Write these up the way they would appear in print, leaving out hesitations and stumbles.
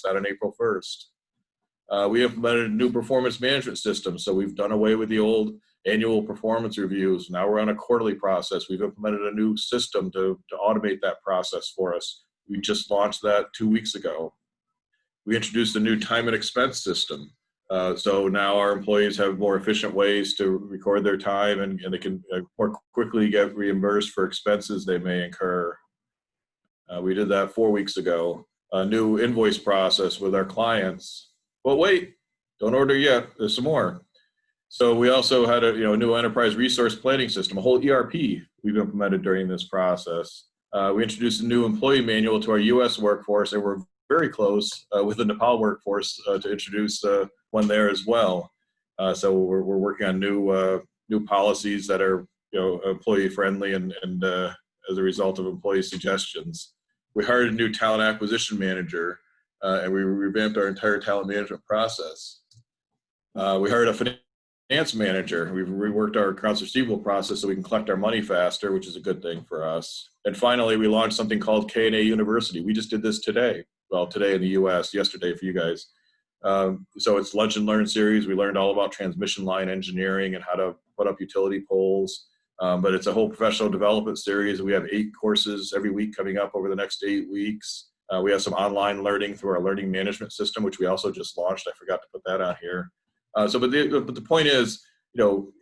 that on April 1st. We implemented a new performance management system. So we've done away with the old annual performance reviews. Now we're on a quarterly process. We've implemented a new system to automate that process for us. We just launched that 2 weeks ago. We introduced a new time and expense system. So now our employees have more efficient ways to record their time, and they can more quickly get reimbursed for expenses they may incur. We did that 4 weeks ago. A new invoice process with our clients. But wait, don't order yet. There's some more. So we also had a new enterprise resource planning system, a whole ERP we've implemented during this process. We introduced a new employee manual to our U.S. workforce, and we're very close with the Nepal workforce to introduce one there as well. So we're working on new policies that are employee friendly and as a result of employee suggestions. We hired a new talent acquisition manager, and we revamped our entire talent management process. We hired a finance manager. We've reworked our accounts receivable process so we can collect our money faster, which is a good thing for us. And finally, we launched something called K&A University. We just did this today. Well, today in the U.S., yesterday for you guys. So it's Lunch and Learn series. We learned all about transmission line engineering and how to put up utility poles. But it's a whole professional development series. We have 8 courses every week coming up over the next 8 weeks. We have some online learning through our learning management system, which we also just launched. I forgot to put that on here. But the point is,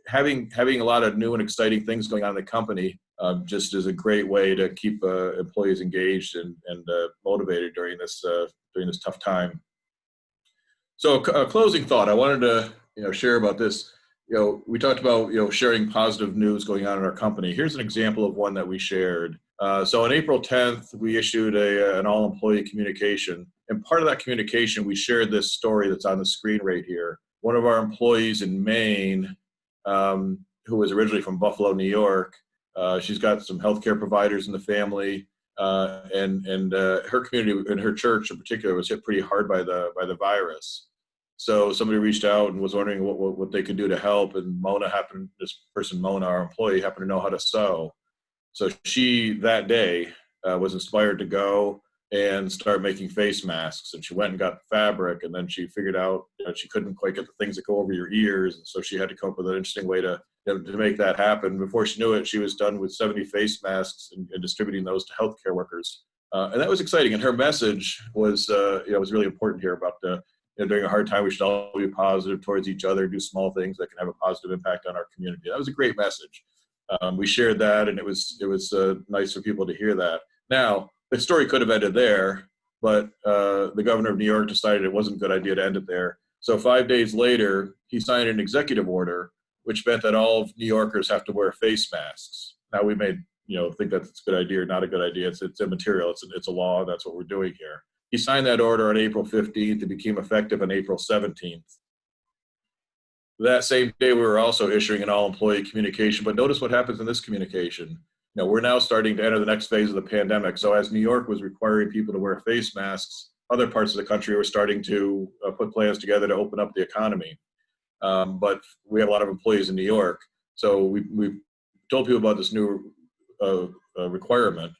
having a lot of new and exciting things going on in the company just is a great way to keep employees engaged and motivated during this tough time. So a closing thought I wanted to share about this. We talked about sharing positive news going on in our company. Here's an example of one that we shared. So on April 10th, we issued an all-employee communication. And part of that communication, we shared this story that's on the screen right here. One of our employees in Maine, who was originally from Buffalo, New York, she's got some healthcare providers in the family, and her community and her church in particular was hit pretty hard by the virus. So somebody reached out and was wondering what they could do to help. And Mona, our employee, happened to know how to sew. So she, that day, was inspired to go and start making face masks. And she went and got fabric, and then she figured out she couldn't quite get the things that go over your ears. And so she had to come up with an interesting way to make that happen. Before she knew it, she was done with 70 face masks and distributing those to healthcare workers. And that was exciting. And her message was really important here about during a hard time, we should all be positive towards each other, do small things that can have a positive impact on our community. That was a great message. We shared that, and it was nice for people to hear that. Now, the story could have ended there, but the governor of New York decided it wasn't a good idea to end it there. So 5 days later, he signed an executive order, which meant that all of New Yorkers have to wear face masks. Now, we may think that's a good idea or not a good idea. It's immaterial. It's a law. That's what we're doing here. He signed that order on April 15th. It became effective on April 17th. That same day, we were also issuing an all-employee communication. But notice what happens in this communication. We're now starting to enter the next phase of the pandemic. So as New York was requiring people to wear face masks, other parts of the country were starting to put plans together to open up the economy. But we have a lot of employees in New York. So we told people about this new requirement.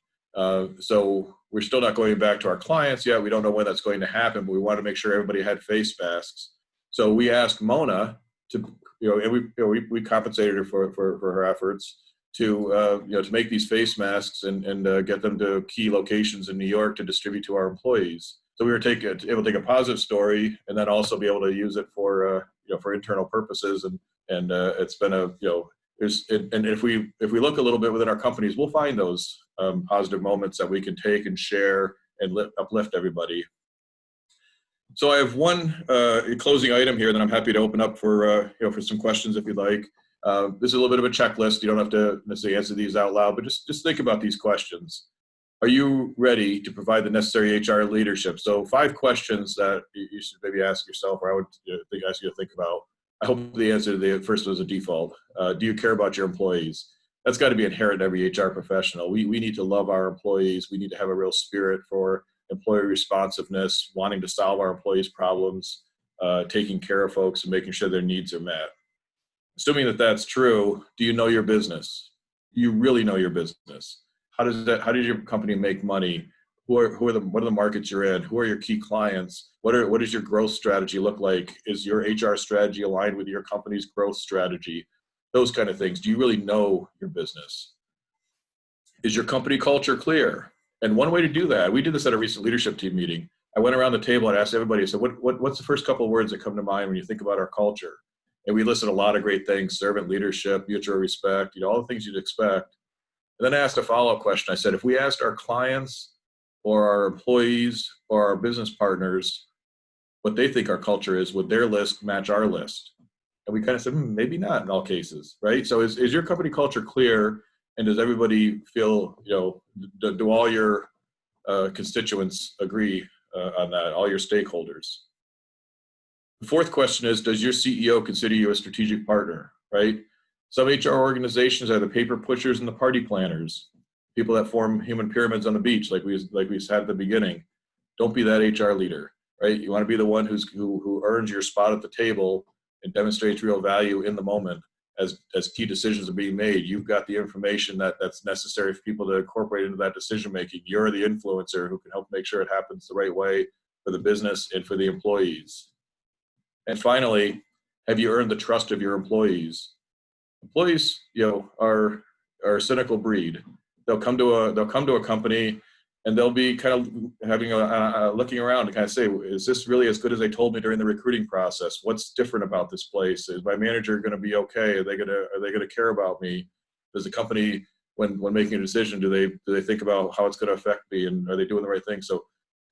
So we're still not going back to our clients yet. We don't know when that's going to happen, but we want to make sure everybody had face masks. So we asked Mona to, and we compensated her for her efforts to make these face masks and get them to key locations in New York to distribute to our employees. So we were able to take a positive story and then also be able to use it for internal purposes. And it's been and if we look a little bit within our companies, we'll find those positive moments that we can take and share and uplift everybody. So I have one closing item here that I'm happy to open up for some questions if you'd like. This is a little bit of a checklist. You don't have to necessarily answer these out loud, but just think about these questions. Are you ready to provide the necessary HR leadership? So 5 questions that you should maybe ask yourself, or I would ask you to think about. I hope the answer to the first was a default. Do you care about your employees? That's got to be inherent in every HR professional. We need to love our employees. We need to have a real spirit for employee responsiveness, wanting to solve our employees' problems, taking care of folks and making sure their needs are met. Assuming that that's true, do you know your business? Do you really know your business? How does your company make money? What are the markets you're in? Who are your key clients? What does your growth strategy look like? Is your HR strategy aligned with your company's growth strategy? Those kind of things. Do you really know your business? Is your company culture clear? And one way to do that, we did this at a recent leadership team meeting. I went around the table and asked everybody, I said, what's the first couple of words that come to mind when you think about our culture? And we listed a lot of great things: servant leadership, mutual respect, all the things you'd expect. And then I asked a follow-up question. I said, if we asked our clients or our employees or our business partners what they think our culture is, would their list match our list? And we kind of said, maybe not in all cases, right? So is your company culture clear? And does everybody feel, do all your constituents agree on that, all your stakeholders? The fourth question is, does your CEO consider you a strategic partner, right? Some HR organizations are the paper pushers and the party planners, people that form human pyramids on the beach, like we said at the beginning. Don't be that HR leader, right? You want to be the one who earns your spot at the table and demonstrates real value in the moment as key decisions are being made. You've got the information that's necessary for people to incorporate into that decision making. You're the influencer who can help make sure it happens the right way for the business and for the employees. And finally, have you earned the trust of your employees? Employees, are a cynical breed. They'll come to a company and they'll be kind of having looking around to kind of say, is this really as good as they told me during the recruiting process? What's different about this place? Is my manager going to be okay? Are they going to care about me? Does the company, when making a decision, do they think about how it's going to affect me, and are they doing the right thing? So,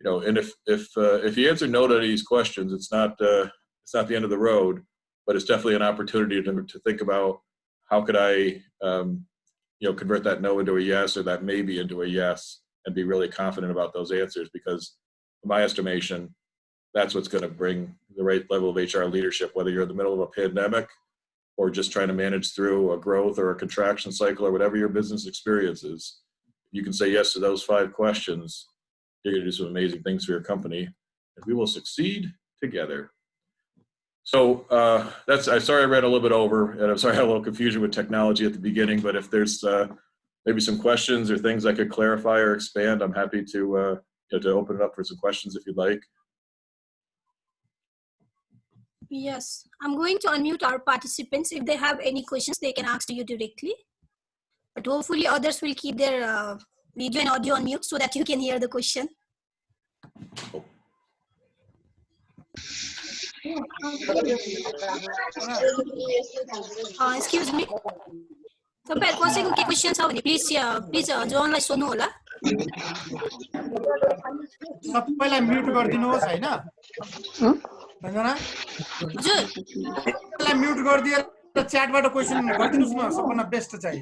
and if you answer no to these questions, it's not the end of the road, but it's definitely an opportunity to think about how could I convert that no into a yes, or that maybe into a yes, and be really confident about those answers, because in my estimation, that's what's going to bring the right level of HR leadership, whether you're in the middle of a pandemic or just trying to manage through a growth or a contraction cycle or whatever your business experience is. You can say yes to those 5 questions, you're going to do some amazing things for your company, and we will succeed together. So I'm sorry I ran a little bit over, and I'm sorry I had a little confusion with technology at the beginning, but if there's maybe some questions or things I could clarify or expand, I'm happy to open it up for some questions if you'd like. Yes, I'm going to unmute our participants. If they have any questions, they can ask you directly. But hopefully others will keep their video and audio on mute so that you can hear the question. Excuse me. तपाईँहरुको कसैको के question छ भने please जोनलाई सोध्नु होला. सबैलाई mute गरिदिनुहोस् हैन रञ्जना हजुर सबैलाई म्युट गरिदिएर च्याटबाट क्वेशन गरिदिनुस् न सबभन्दा बेस्ट चाहिँ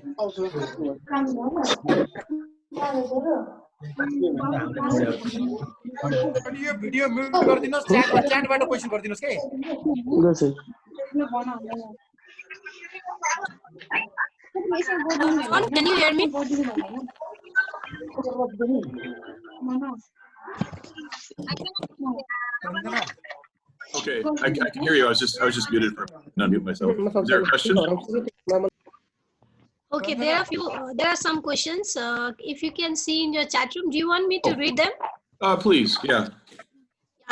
यो भिडियो म्युट गरिदिनुहोस् च्याटबाट क्वेशन गरिदिनुहोस् के Can you hear me? Okay, I can hear you. I was just muted for unmute myself. Is there a question? Okay, there are some questions. If you can see in your chat room, do you want me to read them? Please, yeah.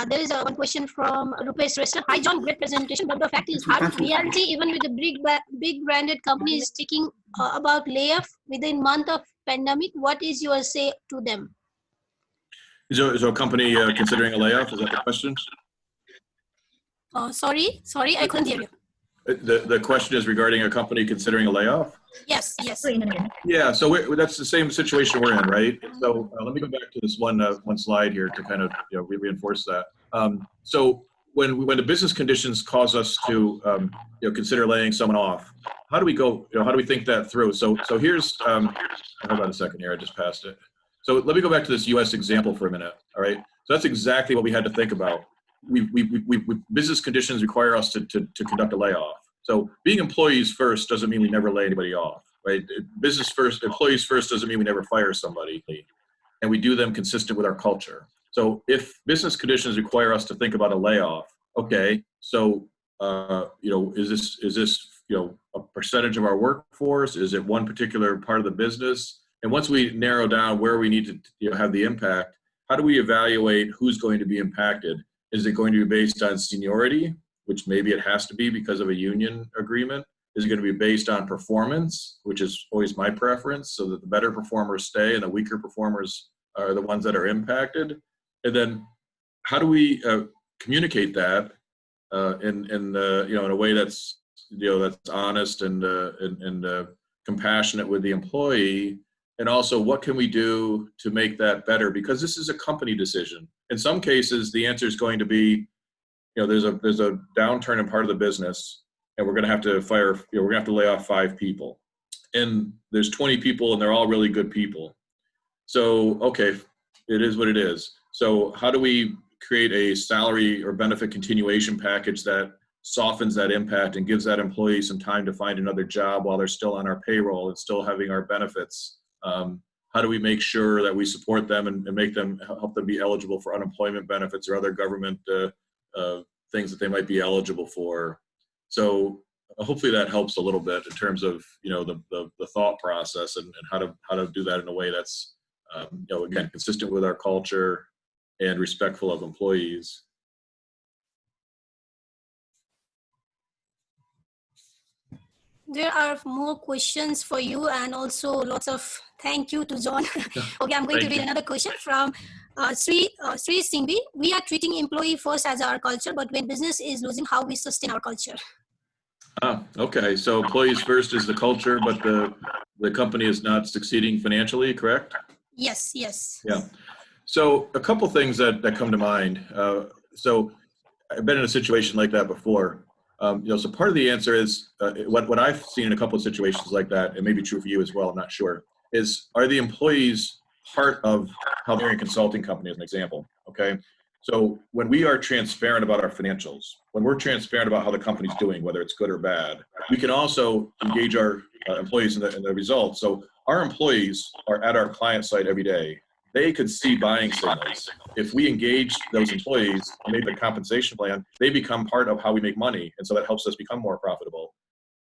There is one question from Rupesh Rester. Hi John, great presentation, but the fact is hard reality, even with the big branded companies speaking about layoff within month of pandemic. What is your say to them? Is a company considering a layoff? Is that the question? Sorry, I couldn't hear you. The question is regarding a company considering a layoff? Yes. Yeah, so that's the same situation we're in, right? So let me go back to this one slide here to kind of reinforce that. So when the business conditions cause us to consider laying someone off, how do we go? How do we think that through? So here's hold on a second here. I just passed it. So let me go back to this U.S. example for a minute. All right. So that's exactly what we had to think about. Business conditions require us to conduct a layoff. So being employees first doesn't mean we never lay anybody off, right? Business first, employees first doesn't mean we never fire somebody, and we do them consistent with our culture. So if business conditions require us to think about a layoff, okay, so is this a percentage of our workforce? Is it one particular part of the business? And once we narrow down where we need to have the impact, how do we evaluate who's going to be impacted? Is it going to be based on seniority, which maybe it has to be because of a union agreement? Is it going to be based on performance, which is always my preference, so that the better performers stay and the weaker performers are the ones that are impacted? And then how do we communicate that in a way that's that's honest and compassionate with the employee? And also, what can we do to make that better? Because this is a company decision. In some cases, the answer is going to be, there's a downturn in part of the business, and we're going to have to fire, we're going to have to lay off 5 people. And there's 20 people, and they're all really good people. So, okay, it is what it is. So how do we create a salary or benefit continuation package that softens that impact and gives that employee some time to find another job while they're still on our payroll and still having our benefits? How do we make sure that we support them and help them be eligible for unemployment benefits or other government things that they might be eligible for? So hopefully that helps a little bit in terms of the thought process and how to do that in a way that's again consistent with our culture and respectful of employees. There are more questions for you, and also lots of thank you to John. Okay, I'm going to read another question from Sri Singhi. We are treating employee first as our culture, but when business is losing, how we sustain our culture? Okay, so employees first is the culture, but the company is not succeeding financially, correct? Yes, yes. Yeah. So a couple things that come to mind. So I've been in a situation like that before. So part of the answer is what I've seen in a couple of situations like that, and maybe true for you as well, I'm not sure, is are the employees part of how they're in a consulting company, as an example, okay? So when we are transparent about our financials, when we're transparent about how the company's doing, whether it's good or bad, we can also engage our employees in the results. So our employees are at our client site every day. They could see buying signals. If we engage those employees and make a compensation plan, they become part of how we make money. And so that helps us become more profitable.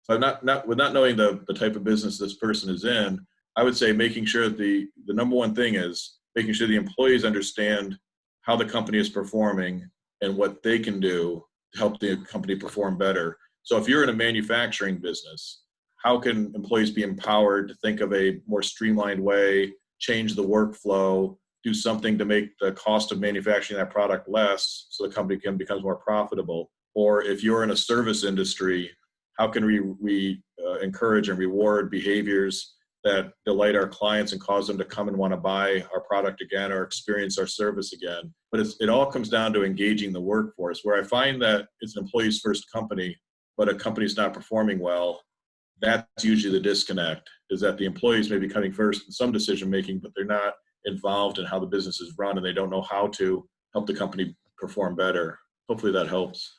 So not knowing the type of business this person is in, I would say making sure that the number one thing is making sure the employees understand how the company is performing and what they can do to help the company perform better. So if you're in a manufacturing business, how can employees be empowered to think of a more streamlined way, change the workflow, do something to make the cost of manufacturing that product less so the company becomes more profitable? Or if you're in a service industry, how can we encourage and reward behaviors that delight our clients and cause them to come and want to buy our product again or experience our service again? But it all comes down to engaging the workforce. Where I find that it's an employees first company, but a company's not performing well, that's usually the disconnect, is that the employees may be coming first in some decision making, but they're not involved in how the business is run and they don't know how to help the company perform better. Hopefully that helps.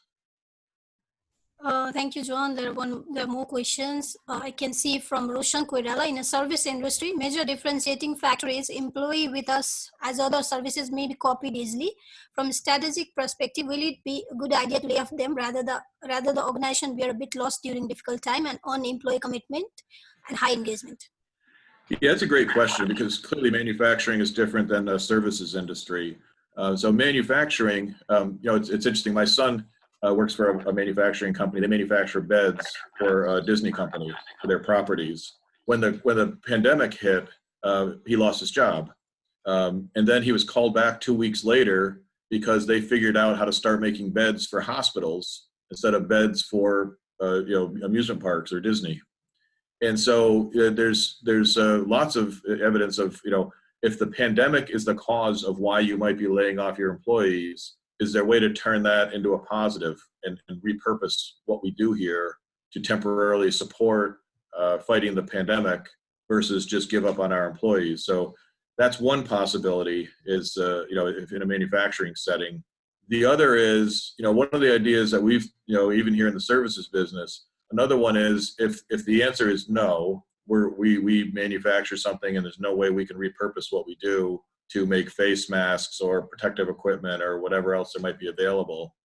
Thank you, John. There are more questions. I can see from Roshan Koirala, in a service industry, major differentiating factor is employee with us as other services may be copied easily. From strategic perspective, will it be a good idea to lay off them rather the organization be a bit lost during difficult time and on employee commitment and high engagement? Yeah, that's a great question, because clearly manufacturing is different than the services industry. So manufacturing, it's interesting. My son works for a manufacturing company. They manufacture beds for a Disney company for their properties. When the pandemic hit, he lost his job. And then he was called back 2 weeks later because they figured out how to start making beds for hospitals instead of beds for amusement parks or Disney. And so there's lots of evidence of, if the pandemic is the cause of why you might be laying off your employees, is there a way to turn that into a positive and repurpose what we do here to temporarily support fighting the pandemic versus just give up on our employees? So that's one possibility, is, if in a manufacturing setting. The other is, one of the ideas that we've, even here in the services business, another one is if the answer is no, we manufacture something and there's no way we can repurpose what we do to make face masks or protective equipment or whatever else there might be available.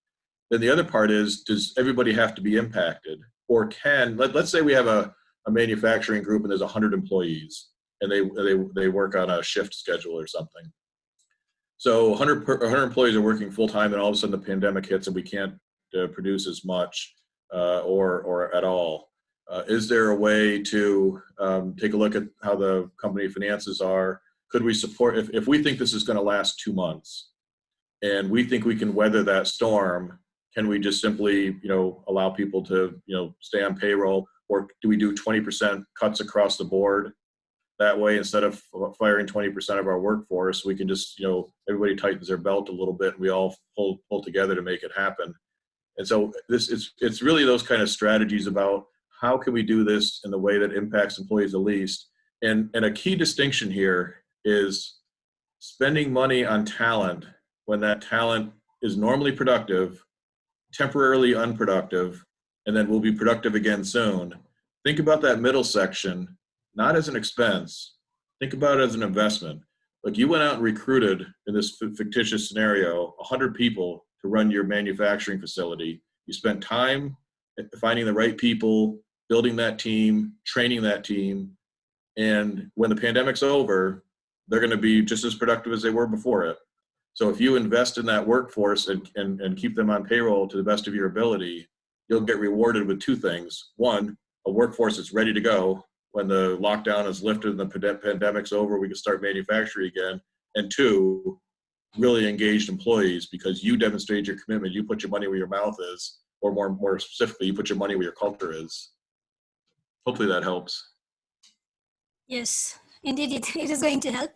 Then the other part is, does everybody have to be impacted? Or let's say we have a manufacturing group and there's 100 employees and they work on a shift schedule or something. So 100 employees are working full time, and all of a sudden the pandemic hits and we can't produce as much or at all. Is there a way to take a look at how the company finances are? Could we support, if we think this is going to last 2 months and we think we can weather that storm, can we just simply, allow people to, stay on payroll, or do we do 20% cuts across the board? That way, instead of firing 20% of our workforce, we can just, everybody tightens their belt a little bit and we all pull together to make it happen. And so it's really those kind of strategies about how can we do this in the way that impacts employees the least. And a key distinction here is spending money on talent when that talent is normally productive, temporarily unproductive, and then will be productive again soon. Think about that middle section, not as an expense. Think about it as an investment. Like, you went out and recruited, in this fictitious scenario, 100 people to run your manufacturing facility. You spent time finding the right people, building that team, training that team, and when the pandemic's over, they're going to be just as productive as they were before it. So if you invest in that workforce and keep them on payroll to the best of your ability, you'll get rewarded with 2 things. 1, a workforce that's ready to go. When the lockdown is lifted and the pandemic's over, we can start manufacturing again. And 2, really engaged employees, because you demonstrate your commitment. You put your money where your mouth is, or more specifically, you put your money where your culture is. Hopefully that helps. Yes, indeed, it is going to help.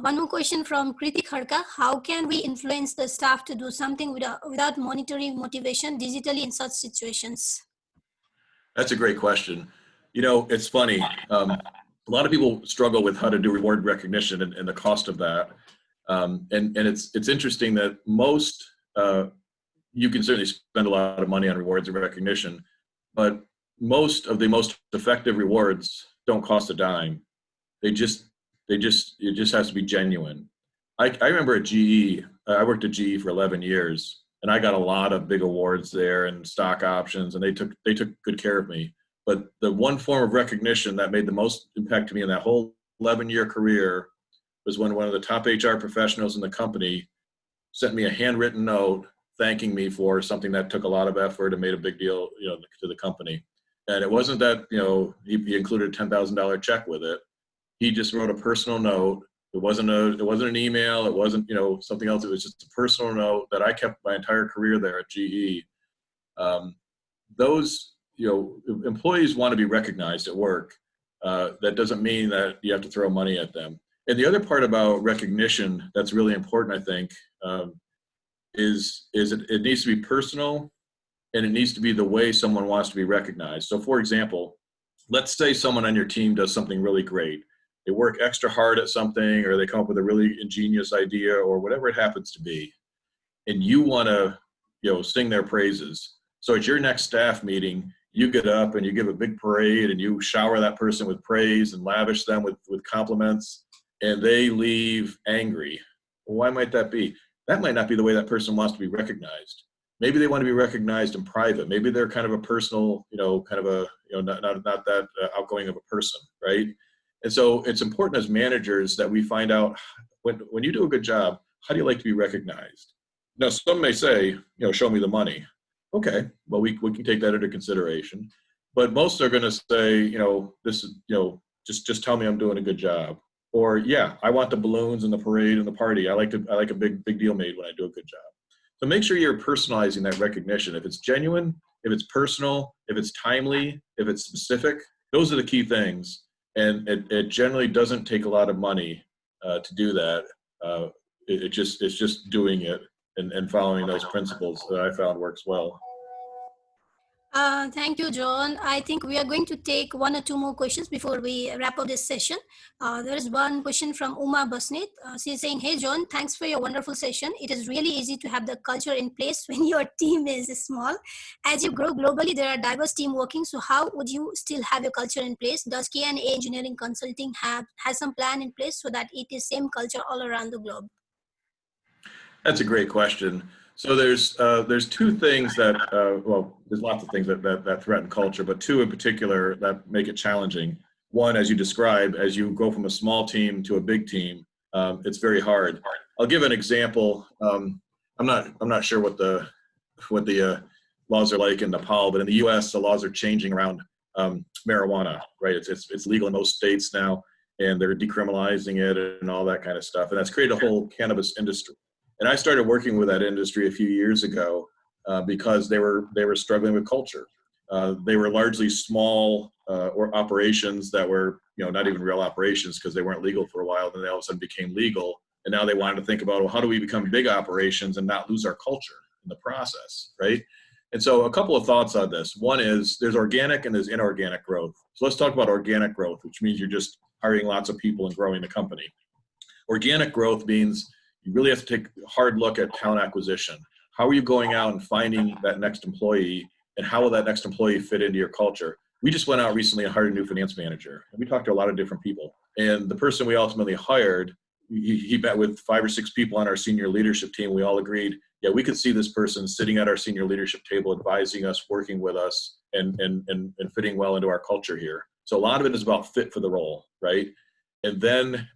One more question from Kritik Harka. How can we influence the staff to do something without monetary motivation digitally in such situations? That's a great question. It's funny. A lot of people struggle with how to do reward recognition and the cost of that. And it's interesting that most, you can certainly spend a lot of money on rewards and recognition, but most of the most effective rewards don't cost a dime. It just has to be genuine. I remember at GE, I worked at GE for 11 years, and I got a lot of big awards there and stock options, and they took good care of me. But the one form of recognition that made the most impact to me in that whole 11-year career was when one of the top HR professionals in the company sent me a handwritten note thanking me for something that took a lot of effort and made a big deal, to the company. And it wasn't that, he included a $10,000 check with it. He just wrote a personal note. It wasn't an email. It wasn't, something else. It was just a personal note that I kept my entire career there at GE. Those, employees want to be recognized at work. That doesn't mean that you have to throw money at them. And the other part about recognition that's really important, I think, is it needs to be personal, and it needs to be the way someone wants to be recognized. So, for example, let's say someone on your team does something really great. They work extra hard at something, or they come up with a really ingenious idea, or whatever it happens to be, and you want to, sing their praises. So at your next staff meeting, you get up and you give a big parade and you shower that person with praise and lavish them with compliments, and they leave angry. Well, why might that be? That might not be the way that person wants to be recognized. Maybe they want to be recognized in private. Maybe they're kind of a personal, not that outgoing of a person, right? And so it's important as managers that we find out, when you do a good job, how do you like to be recognized? Now, some may say, show me the money. Okay, well, we can take that into consideration. But most are going to say, this is, just tell me I'm doing a good job. Or, yeah, I want the balloons and the parade and the party. I like a big deal made when I do a good job. So make sure you're personalizing that recognition. If it's genuine, if it's personal, if it's timely, if it's specific, those are the key things. And it generally doesn't take a lot of money to do that. It's just doing it and following those principles that I found works well. Thank you, John. I think we are going to take 1 or 2 more questions before we wrap up this session. There is one question from Uma Basnet. She's saying, hey, John, thanks for your wonderful session. It is really easy to have the culture in place when your team is small. As you grow globally, there are diverse team working. So how would you still have your culture in place? Does K&A Engineering Consulting has some plan in place so that it is same culture all around the globe? That's a great question. So there's 2 things that, there's lots of things that threaten culture, but 2 in particular that make it challenging. One, as you described, as you go from a small team to a big team, it's very hard. I'll give an example. I'm not sure what the laws are like in Nepal, but in the U.S. the laws are changing around marijuana. Right, it's legal in most states now, and they're decriminalizing it and all that kind of stuff, and that's created a whole cannabis industry. And I started working with that industry a few years ago because they were struggling with culture. They were largely small or operations that were, not even real operations because they weren't legal for a while. Then they all of a sudden became legal, and now they wanted to think about, well, how do we become big operations and not lose our culture in the process, right? And so a couple of thoughts on this. One is there's organic and there's inorganic growth. So let's talk about organic growth, which means you're just hiring lots of people and growing the company. Organic growth means you really have to take a hard look at talent acquisition. How are you going out and finding that next employee, and how will that next employee fit into your culture? We just went out recently and hired a new finance manager, and we talked to a lot of different people. And the person we ultimately hired, he met with 5 or 6 people on our senior leadership team. We all agreed, yeah, we could see this person sitting at our senior leadership table, advising us, working with us, and fitting well into our culture here. So a lot of it is about fit for the role, right? And then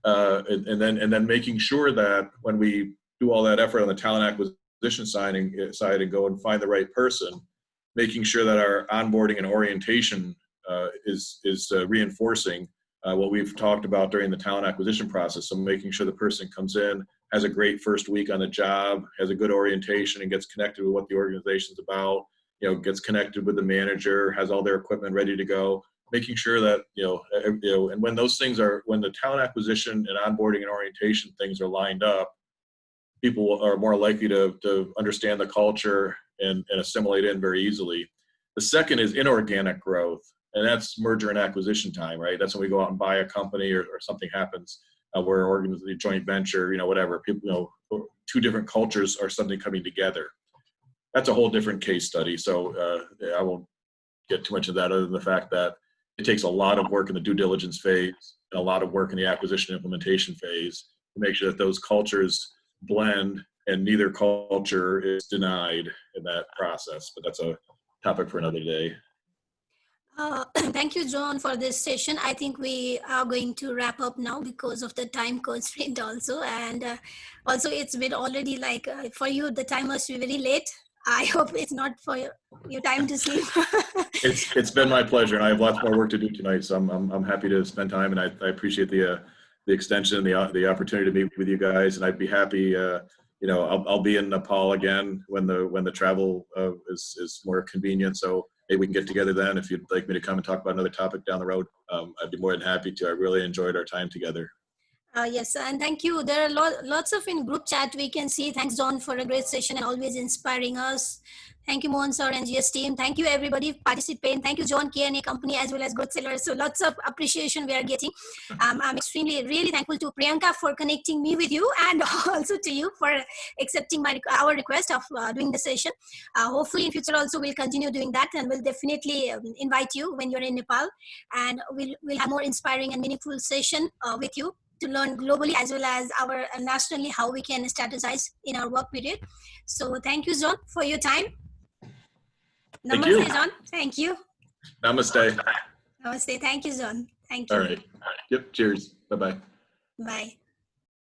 making sure that when we do all that effort on the talent acquisition side and go and find the right person, making sure that our onboarding and orientation is reinforcing what we've talked about during the talent acquisition process. So making sure the person comes in, has a great first week on the job, has a good orientation, and gets connected with what the organization's about, gets connected with the manager, has all their equipment ready to go. Making sure that, and when those things when the talent acquisition and onboarding and orientation things are lined up, people are more likely to understand the culture and assimilate in very easily. The second is inorganic growth, and that's merger and acquisition time, right? That's when we go out and buy a company or something happens where an organization, a joint venture, whatever, people, 2 different cultures or something coming together. That's a whole different case study. So I won't get too much of that other than the fact that it takes a lot of work in the due diligence phase and a lot of work in the acquisition implementation phase to make sure that those cultures blend and neither culture is denied in that process. But that's a topic for another day. Thank you, John, for this session. I think we are going to wrap up now because of the time constraint also. And also it's been already for you, the time must be very late. I hope it's not for your time to sleep. It's been my pleasure, and I have lots more work to do tonight. So I'm happy to spend time, and I appreciate the extension and the opportunity to meet with you guys. And I'd be happy. I'll be in Nepal again when the travel is more convenient. So maybe we can get together then. If you'd like me to come and talk about another topic down the road, I'd be more than happy to. I really enjoyed our time together. Yes, and thank you. There are lots of in group chat we can see. Thanks, John, for a great session and always inspiring us. Thank you, Mohan sir and GS team. Thank you, everybody participating. Thank you, John, K&A Company, as well as Growth Sellers. So lots of appreciation we are getting. I'm extremely, really thankful to Priyanka for connecting me with you, and also to you for accepting our request of doing the session. Hopefully in future also we'll continue doing that, and we'll definitely invite you when you're in Nepal, and we'll have more inspiring and meaningful session with you to learn globally as well as our nationally how we can strategize in our work period. So thank you, John, for your time. Thank Namaste, you. John. Thank you. Namaste. Namaste. Thank you, John. Thank you. All right. Yep. Cheers. Bye-bye. Bye.